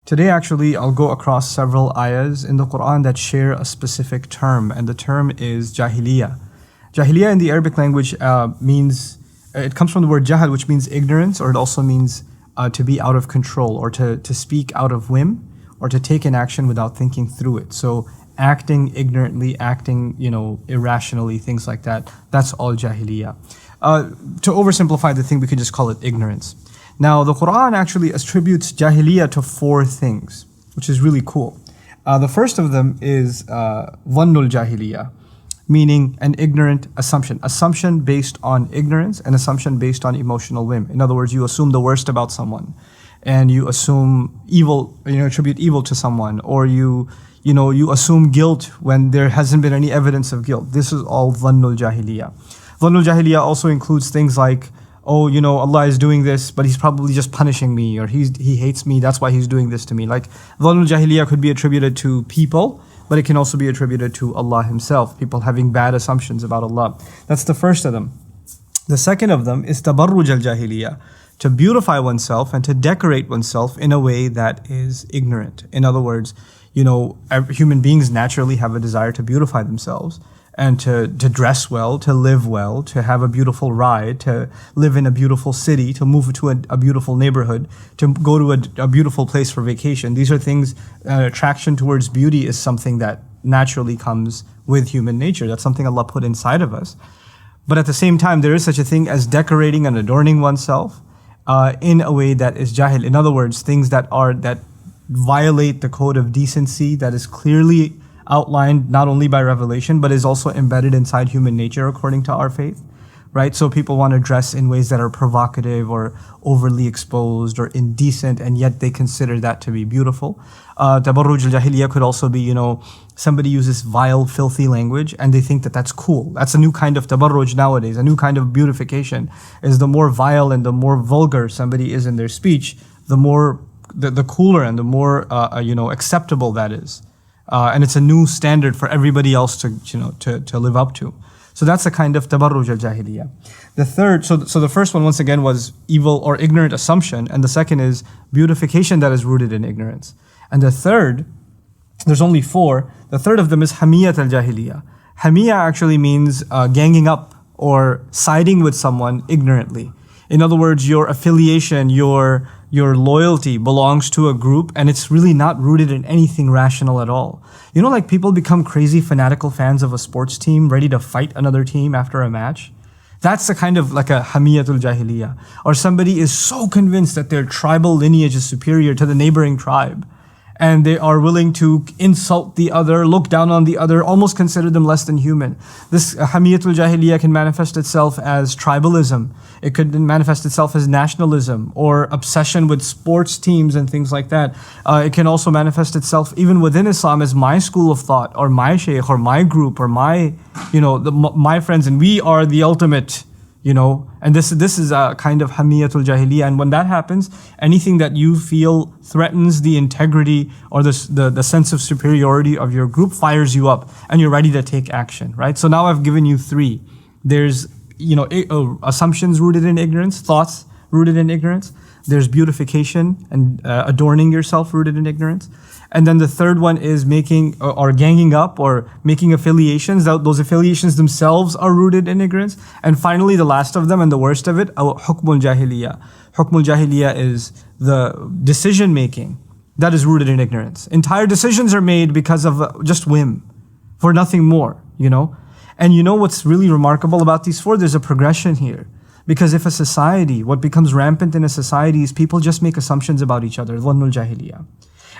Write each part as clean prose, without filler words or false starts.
Today, actually, I'll go across several ayahs in the Quran that share a specific term, and the term is Jahiliyah. Jahiliyah in the Arabic language it comes from the word jahal, which means ignorance, or it also means to be out of control, or to speak out of whim, or to take an action without thinking through it. So acting ignorantly, acting, irrationally, things like that, that's all Jahiliyah. To oversimplify the thing, we could just call it ignorance. Now, the Quran actually attributes Jahiliyah to four things, which is really cool. The first of them is Dhannul Jahiliyah, meaning an ignorant assumption. Assumption based on ignorance and assumption based on emotional whim. In other words, you assume the worst about someone, and you assume evil, attribute evil to someone, or you assume guilt when there hasn't been any evidence of guilt. This is all Dhannul Jahiliyah. Dhannul Jahiliyah also includes things like, Allah is doing this, but He's probably just punishing me, or He hates me, that's why He's doing this to me. Like, Dhannul Jahiliyah could be attributed to people, but it can also be attributed to Allah Himself, people having bad assumptions about Allah. That's the first of them. The second of them is Tabarruj al-Jahiliyah, to beautify oneself and to decorate oneself in a way that is ignorant. In other words, human beings naturally have a desire to beautify themselves, and to dress well, to live well, to have a beautiful ride, to live in a beautiful city, to move to a beautiful neighborhood, to go to a beautiful place for vacation. These are things, attraction towards beauty is something that naturally comes with human nature. That's something Allah put inside of us. But at the same time, there is such a thing as decorating and adorning oneself in a way that is jahil. In other words, things that violate the code of decency, that is clearly outlined not only by revelation, but is also embedded inside human nature according to our faith, right? So people want to dress in ways that are provocative or overly exposed or indecent, and yet they consider that to be beautiful. Tabarruj al-Jahiliyah could also be, somebody uses vile, filthy language and they think that that's cool. That's a new kind of tabarruj nowadays. A new kind of beautification is the more vile and the more vulgar somebody is in their speech, the cooler and the more, acceptable that is. And it's a new standard for everybody else to live up to. So that's a kind of tabarruj al-Jahiliyah. The third, so the first one once again was evil or ignorant assumption, and the second is beautification that is rooted in ignorance. And the third, there's only four. The third of them is hamiyat al-Jahiliyah. Hamiyah actually means ganging up or siding with someone ignorantly. In other words, your affiliation, your loyalty belongs to a group, and it's really not rooted in anything rational at all. Like people become crazy fanatical fans of a sports team, ready to fight another team after a match. That's the kind of like a hamiyatul jahiliyah. Or somebody is so convinced that their tribal lineage is superior to the neighboring tribe, and they are willing to insult the other, look down on the other, almost consider them less than human. This hamiyatul jahiliyah can manifest itself as tribalism. It could manifest itself as nationalism or obsession with sports teams and things like that. It can also manifest itself even within Islam as my school of thought, or my shaykh, or my group, or my friends, and we are the ultimate. And this is a kind of hamiyatul jahiliyah. And when that happens, anything that you feel threatens the integrity or the sense of superiority of your group fires you up, and you're ready to take action, right? So now I've given you three. There's assumptions rooted in ignorance, thoughts rooted in ignorance. There's beautification and adorning yourself rooted in ignorance. And then the third one is making or ganging up or making affiliations. Those affiliations themselves are rooted in ignorance. And finally, the last of them and the worst of it, hukmul jahiliyah. Hukmul jahiliyah is the decision making that is rooted in ignorance. Entire decisions are made because of just whim, for nothing more, And what's really remarkable about these four? There's a progression here. Because if a society, what becomes rampant in a society is people just make assumptions about each other, dhannul jahiliyah.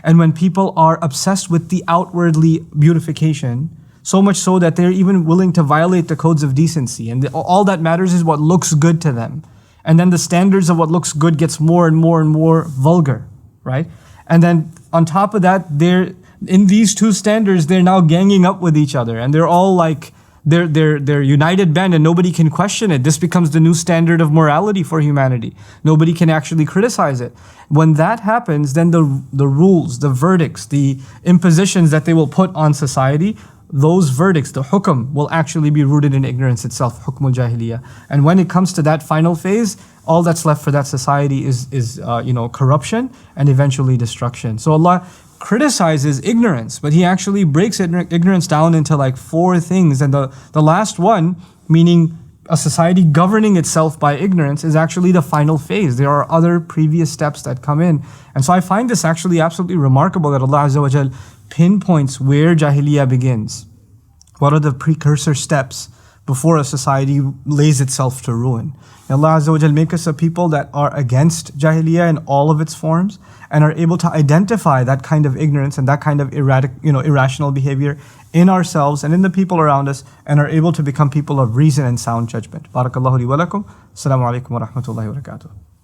And when people are obsessed with the outwardly beautification, so much so that they're even willing to violate the codes of decency, and all that matters is what looks good to them. And then the standards of what looks good gets more and more and more vulgar, right? And then on top of that, in these two standards, they're now ganging up with each other, and they're all like, they're united band, and nobody can question it. This becomes the new standard of morality for humanity. Nobody can actually criticize it. When that happens, then the rules, the verdicts, the impositions that they will put on society those verdicts, the hukm, will actually be rooted in ignorance itself, hukmul jahiliyyah. And when it comes to that final phase, all that's left for that society is corruption and eventually destruction. So Allah criticizes ignorance, but He actually breaks ignorance down into like 4 things. And the last one, meaning a society governing itself by ignorance, is actually the final phase. There are other previous steps that come in. And so I find this actually absolutely remarkable that Allah Azza wa Jal pinpoints where Jahiliyyah begins. What are the precursor steps before a society lays itself to ruin? And Allah Azza wa Jal make us a people that are against Jahiliyyah in all of its forms and are able to identify that kind of ignorance and that kind of irrational behavior in ourselves and in the people around us, and are able to become people of reason and sound judgment. Barakallahu li wa lakum. Assalamu alaikum wa rahmatullahi wa barakatuh.